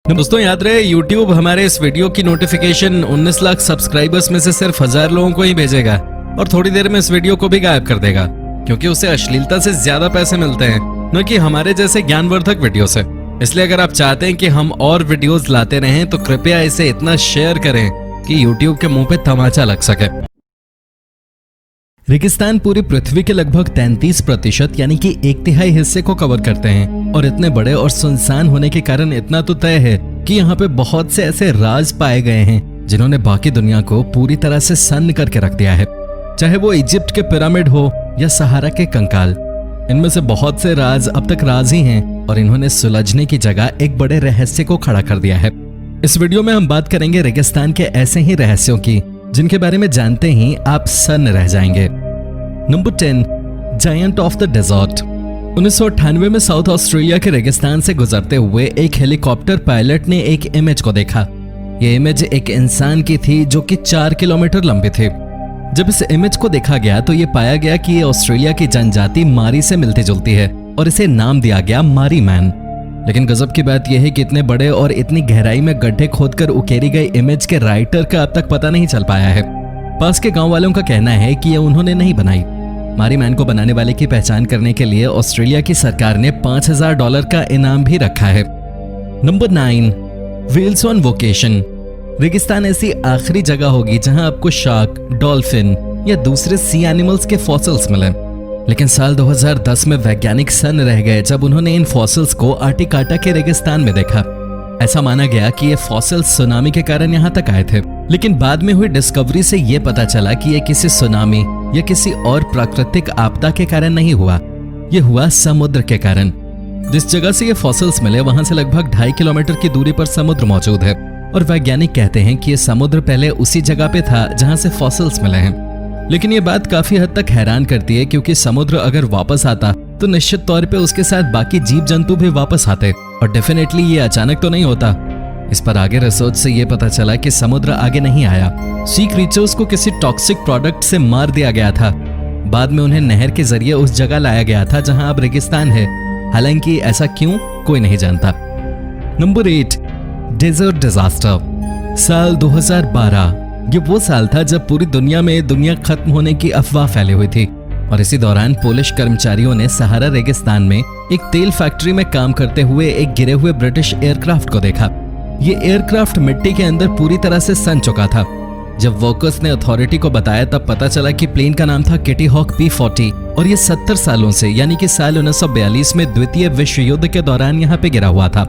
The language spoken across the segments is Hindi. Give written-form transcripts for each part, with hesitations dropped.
दोस्तों याद रहे, YouTube हमारे इस वीडियो की नोटिफिकेशन 19 लाख सब्सक्राइबर्स में से सिर्फ 1000 लोगों को ही भेजेगा और थोड़ी देर में इस वीडियो को भी गायब कर देगा, क्योंकि उसे अश्लीलता से ज्यादा पैसे मिलते हैं, न कि हमारे जैसे ज्ञानवर्धक वीडियो से। इसलिए अगर आप चाहते हैं कि हम और वीडियोस लाते रहें तो कृपया इसे इतना शेयर करें कि YouTube के मुंह पे तमाचा लग सके। रेगिस्तान पूरी पृथ्वी के लगभग 33% यानी कि 1/3 हिस्से को कवर करते हैं और इतने बड़े और सुनसान होने के कारण इतना तो तय है कि यहाँ पे बहुत से ऐसे राज पाए गए हैं जिन्होंने बाकी दुनिया को पूरी तरह से सन्न करके रख दिया है। चाहे वो इजिप्ट के पिरामिड हो या सहारा के कंकाल, इनमें से बहुत से राज अब तक राज ही हैं और इन्होंने सुलझने की जगह एक बड़े रहस्य को खड़ा कर दिया है। इस वीडियो में हम बात करेंगे रेगिस्तान के ऐसे ही रहस्यों की जिनके बारे में जानते ही आप सन्न रह जाएंगे। Number 10, giant of the desert. 1998 में साउथ ऑस्ट्रेलिया के रेगिस्तान से गुजरते हुए एक हेलीकॉप्टर पायलट ने एक इमेज को देखा। यह इमेज एक इंसान की थी जो कि 4 किलोमीटर लंबी थी। जब इस इमेज को देखा गया तो ये पाया गया कि ये ऑस्ट्रेलिया की जनजाति मारी से मिलती जुलती है और इसे नाम दिया गया मारी मैन। लेकिन गजब की बात यह है कि इतने बड़े और इतनी गहराई में गड्ढे खोदकर उकेरी गई इमेज के राइटर का अब तक पता नहीं चल पाया है। पास के गांव वालों का कहना है कि यह उन्होंने नहीं बनाई। मारी मैन को बनाने वाले की पहचान करने के लिए ऑस्ट्रेलिया की सरकार ने $5000 का इनाम भी रखा है। Number 9, whales on vacation. रेगिस्तान ऐसी आखिरी जगह होगी जहां आपको शार्क, डॉल्फिन या दूसरे सी एनिमल्स के फॉसिल्स मिले। लेकिन साल 2010 में वैज्ञानिक सन्न रह गए जब उन्होंने इन फॉसिल्स को आर्टिकाटा के रेगिस्तान में देखा। ऐसा माना गया कि ये फॉसिल्स सुनामी के कारण यहाँ तक आए थे, लेकिन बाद में हुई डिस्कवरी से ये पता चला कि ये किसी सुनामी या किसी और प्राकृतिक आपदा के कारण नहीं हुआ, ये हुआ समुद्र के कारण। जिस जगह से ये फॉसिल्स मिले वहां से लगभग 2.5 किलोमीटर की दूरी पर समुद्र मौजूद है और वैज्ञानिक कहते हैं कि ये समुद्र पहले उसी जगह पे था जहां से फॉसिल्स मिले हैं। लेकिन ये बात काफी हद तक हैरान करती है, क्योंकि समुद्र अगर वापस आता तो निश्चित तौर पे उसके साथ बाकी जीव जंतु भी वापस आते और डेफिनेटली ये अचानक तो नहीं होता। इस पर आगे रिसर्च से ये पता चला कि समुद्र आगे नहीं आया, सी क्रीचर्स को किसी टॉक्सिक प्रोडक्ट से मार दिया गया था। बाद में उन्हें नहर के जरिए उस जगह लाया गया था जहां अब रेगिस्तान है। हालांकि ऐसा क्यों, कोई नहीं जानता। Number 8, desert disaster. साल 2012 ये वो साल था जब पूरी दुनिया में दुनिया खत्म होने की अफवाह फैली हुई थी और इसी दौरान पोलिश कर्मचारियों ने सहारा रेगिस्तान में एक तेल फैक्ट्री में काम करते हुए एक गिरे हुए ब्रिटिश एयरक्राफ्ट को देखा। ये एयरक्राफ्ट मिट्टी के अंदर पूरी तरह से सन चुका था। जब वर्कर्स ने अथॉरिटी को बताया तब पता चला कि प्लेन का नाम था किटी हॉक P-40 और ये 70 सालों से यानी कि साल 1942 में द्वितीय विश्व युद्ध के दौरान यहाँ पे गिरा हुआ था।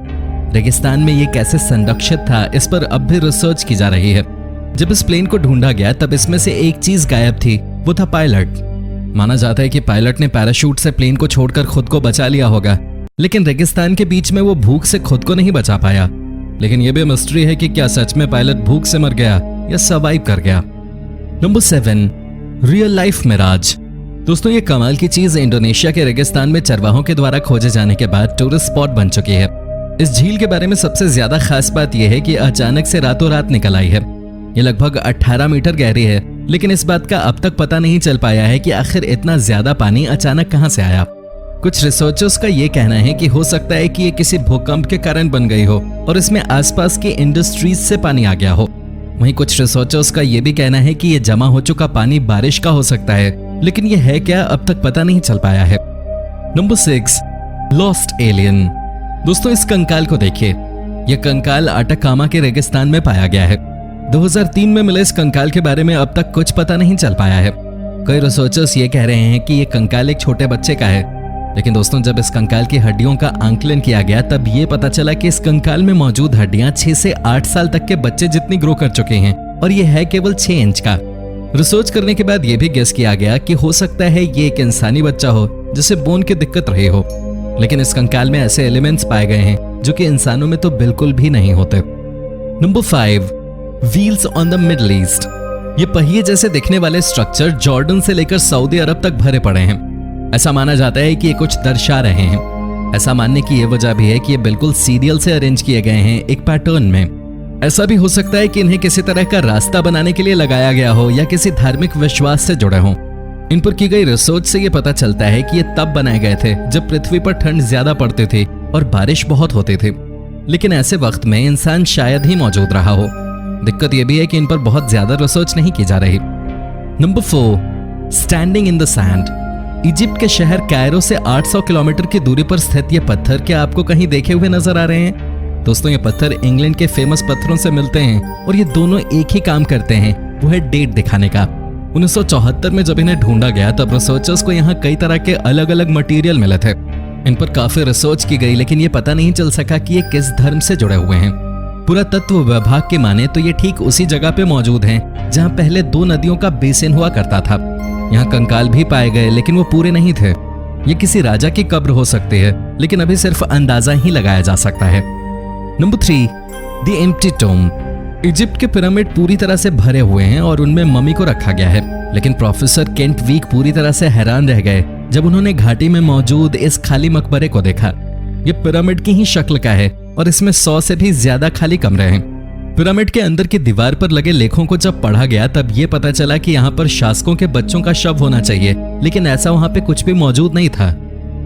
रेगिस्तान में ये कैसे संरक्षित था, इस पर अब भी रिसर्च की जा रही है। जब इस प्लेन को ढूंढा गया तब इसमें से एक चीज गायब थी, वो था पायलट। माना जाता है कि पायलट ने पैराशूट से प्लेन को छोड़कर खुद को बचा लिया होगा, लेकिन रेगिस्तान के बीच में वो भूख से खुद को नहीं बचा पाया। लेकिन यह भी मिस्ट्री है कि क्या सच में पायलट भूख से मर गया या सर्वाइव कर गया। Number 7, real life mirage. दोस्तों ये कमाल की चीज इंडोनेशिया के रेगिस्तान में चरवाहों के द्वारा खोजे जाने के बाद टूरिस्ट स्पॉट बन चुकी है। इस झील के बारे में सबसे ज्यादा खास बात यह है कि अचानक से रातों रात निकल आई है। ये लगभग 18 मीटर गहरी है, लेकिन इस बात का अब तक पता नहीं चल पाया है कि आखिर इतना ज्यादा पानी अचानक कहां से आया। कुछ रिसर्चर्स का ये कहना है कि हो सकता है कि ये किसी भूकंप के कारण बन गई हो और इसमें आसपास की इंडस्ट्रीज से पानी आ गया हो। वहीं कुछ रिसर्चर्स का ये भी कहना है कि ये जमा हो चुका पानी बारिश का हो सकता है, लेकिन ये है क्या अब तक पता नहीं चल पाया है। Number 6, lost alien. दोस्तों इस कंकाल को देखिए, यह कंकाल अटाकामा के रेगिस्तान में पाया गया है। 2003 में मिले इस कंकाल के बारे में अब तक कुछ पता नहीं चल पाया है। कई रिसर्चर्स ये कह रहे हैं कि ये कंकाल एक छोटे बच्चे का है, लेकिन दोस्तों जब इस कंकाल की हड्डियों का आंकलन किया गया तब ये पता चला कि इस कंकाल में मौजूद हड्डियां 6 से 8 साल तक के बच्चे जितनी ग्रो कर चुके हैं और ये है केवल 6 इंच का। रिसर्च करने के बाद ये भी गेस किया गया कि हो सकता है ये एक इंसानी बच्चा हो जिसे बोन की दिक्कत रही हो, लेकिन इस कंकाल में ऐसे एलिमेंट्स पाए गए हैं जो कि इंसानों में तो बिल्कुल भी नहीं होते। Number 5, wheels on the middle east. ये पहिए जैसे दिखने वाले स्ट्रक्चर जॉर्डन से लेकर सऊदी अरब तक भरे पड़े हैं। ऐसा माना जाता है कि ये कुछ दर्शा रहे हैं। ऐसा मानने की ये वजह भी है कि ये बिल्कुल सीरियल से अरेंज किए गए हैं एक पैटर्न में। ऐसा भी हो सकता है कि इन्हें किसी तरह का रास्ता बनाने के लिए लगाया गया हो या किसी धार्मिक विश्वास से जुड़े हों। इन पर की गई रिसर्च से ये पता चलता है कि ये तब बनाए गए थे जब पृथ्वी पर ठंड ज्यादा पड़ती थी और बारिश बहुत होती थी। लेकिन ऐसे वक्त में इंसान शायद ही मौजूद रहा हो। दिक्कत यह भी है कि इन पर बहुत ज्यादा रिसर्च नहीं की जा रही। Number 4, standing in the sand. Egypt के शहर कायरो से 800 किलोमीटर की दूरी पर स्थित ये पत्थर क्या आपको कहीं देखे हुए नजर आ रहे हैं? दोस्तों, ये पत्थर इंग्लैंड के फेमस पत्थरों से मिलते हैं और ये दोनों एक ही काम करते हैं, वो है डेट दिखाने का। 1974 में जब इन्हें ढूंढा गया तब रिसर्चर्स को यहाँ कई तरह के अलग अलग मटेरियल मिले थे। इन पर काफी रिसर्च की गई, लेकिन ये पता नहीं चल सका कि ये किस धर्म से जुड़े हुए हैं। पुरातत्व विभाग के माने तो ये ठीक उसी जगह पे मौजूद हैं जहां पहले 2 नदियों का बेसिन हुआ करता था। यहाँ कंकाल भी पाए गए, लेकिन वो पूरे नहीं थे। ये किसी राजा की कब्र हो सकती है, लेकिन अभी सिर्फ अंदाजा ही लगाया जा सकता है। Number 3, the empty Tom. Egypt के पिरामिड पूरी तरह से भरे हुए हैं और उनमें मम्मी को रखा गया है, लेकिन प्रोफेसर केंट वीक पूरी तरह से हैरान रह गए जब उन्होंने घाटी में मौजूद इस खाली मकबरे को देखा। ये पिरामिड की ही शक्ल का है और इसमें 100 से भी ज्यादा खाली कमरे हैं। पिरामिड के अंदर की दीवार पर लगे लेखों को जब पढ़ा गया तब ये पता चला कि यहाँ पर शासकों के बच्चों का शव होना चाहिए, लेकिन ऐसा वहाँ पे कुछ भी मौजूद नहीं था।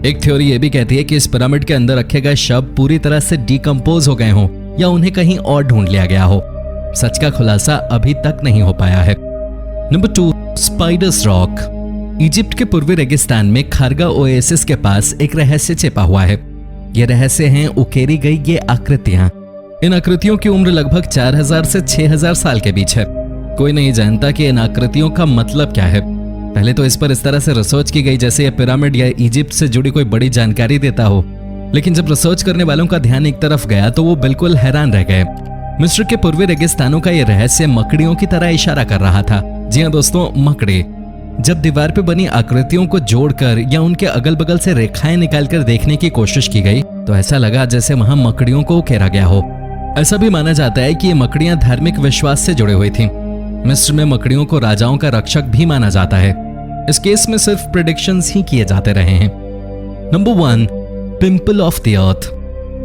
एक थ्योरी ये भी कहती है कि इस पिरामिड के अंदर रखे गए शव पूरी तरह से डिकम्पोज हो गए हों या उन्हें कहीं और ढूंढ लिया गया हो। सच का खुलासा अभी तक नहीं हो पाया है। Number 2, spiders rock. इजिप्ट के पूर्वी रेगिस्तान में खारगा ओएसिस के पास एक रहस्य छिपा हुआ है। ये रहस्य हैं उकेरी गई ये आकृतियां। इन आकृतियों की उम्र लगभग 4000 से 6000 साल के बीच है। कोई नहीं जानता कि इन आकृतियों का मतलब क्या है। पहले तो इस पर इस तरह से रिसर्च की गई जैसे ये पिरामिड या इजिप्ट से जुड़ी कोई बड़ी जानकारी देता हो, लेकिन जब रिसर्च करने वालों का ध्यान एक तरफ गया तो वो बिल्कुल हैरान रह गए। मिस्र के पूर्वी रेगिस्तानों का ये रहस्य मकड़ियों की तरह इशारा कर रहा था। जी हाँ दोस्तों, मकड़ी। जब दीवार पे बनी आकृतियों को जोड़कर या उनके अगल बगल से रेखाएं निकालकर देखने की कोशिश की गई तो ऐसा लगा जैसे वहां मकड़ियों को उकेरा गया हो। ऐसा भी माना जाता है कि ये मकड़ियां धार्मिक विश्वास से जुड़ी हुई थीं। मिस्र में मकड़ियों को राजाओं का रक्षक भी माना जाता है। इस केस में सिर्फ प्रेडिक्शंस ही किए जाते रहे हैं। Number 1, pimple of the earth.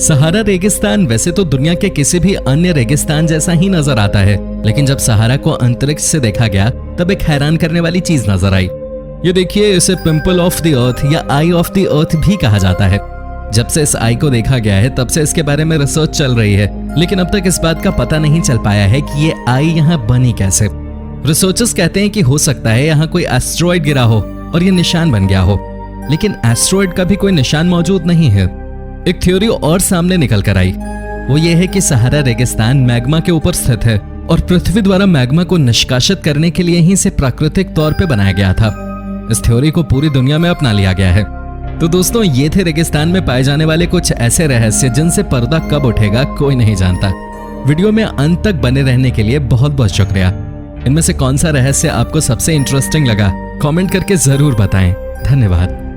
Sahara रेगिस्तान वैसे तो दुनिया के किसी भी अन्य रेगिस्तान जैसा ही नजर आता है, लेकिन जब सहारा को अंतरिक्ष से देखा गया तब एक हैरान करने वाली चीज नजर आई। ये देखिए, इसे पिंपल ऑफ द अर्थ या आई ऑफ द अर्थ भी कहा जाता है। जब से इस आई को देखा गया है तब से इसके बारे में रिसर्च चल रही है, लेकिन अब तक इस बात का पता नहीं चल पाया है कि ये आई यहाँ बनी कैसे। रिसर्चर्स कहते हैं कि हो सकता है यहाँ कोई एस्ट्रॉइड गिरा हो और ये निशान बन गया हो, लेकिन एस्ट्रॉइड का भी कोई निशान मौजूद नहीं है। एक थ्योरी और सामने निकल कर आई, वो ये है कि सहारा रेगिस्तान मैग्मा के ऊपर स्थित है और पृथ्वी द्वारा मैग्मा को निष्कासित करने के लिए ही इसे प्राकृतिक तौर पे बनाया गया था। इस थ्योरी को पूरी दुनिया में अपना लिया गया है। तो दोस्तों, ये थे रेगिस्तान में पाए जाने वाले कुछ ऐसे रहस्य जिनसे पर्दा कब उठेगा कोई नहीं जानता। वीडियो में अंत तक बने रहने के लिए बहुत बहुत शुक्रिया। इनमें से कौन सा रहस्य आपको सबसे इंटरेस्टिंग लगा, कमेंट करके जरूर बताएं। धन्यवाद।